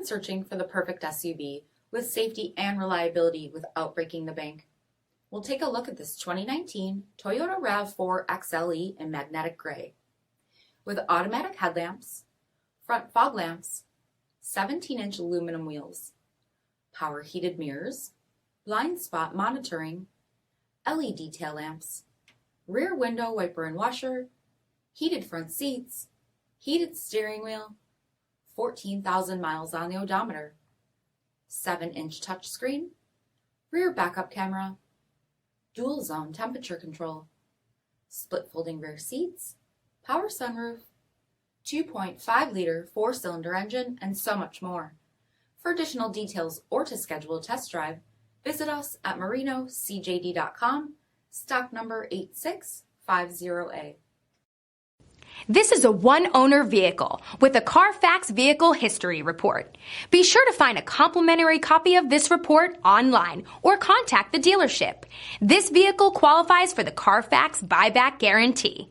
been searching for the perfect SUV with safety and reliability without breaking the bank? We'll take a look at this 2019 Toyota RAV4 XLE in magnetic gray. With automatic headlamps, front fog lamps, 17-inch aluminum wheels, power heated mirrors, blind spot monitoring, LED tail lamps, rear window wiper and washer, heated front seats, heated steering wheel, 14,000 miles on the odometer, 7-inch touchscreen, rear backup camera, dual zone temperature control, split folding rear seats, power sunroof, 2.5-liter 4-cylinder engine, and so much more. For additional details or to schedule a test drive, visit us at MARINO'SCJD.com, stock number 8650A. This is a one-owner vehicle with a CARFAX Vehicle History Report. Be sure to find a complimentary copy of this report online or contact the dealership. This vehicle qualifies for the CARFAX Buyback Guarantee.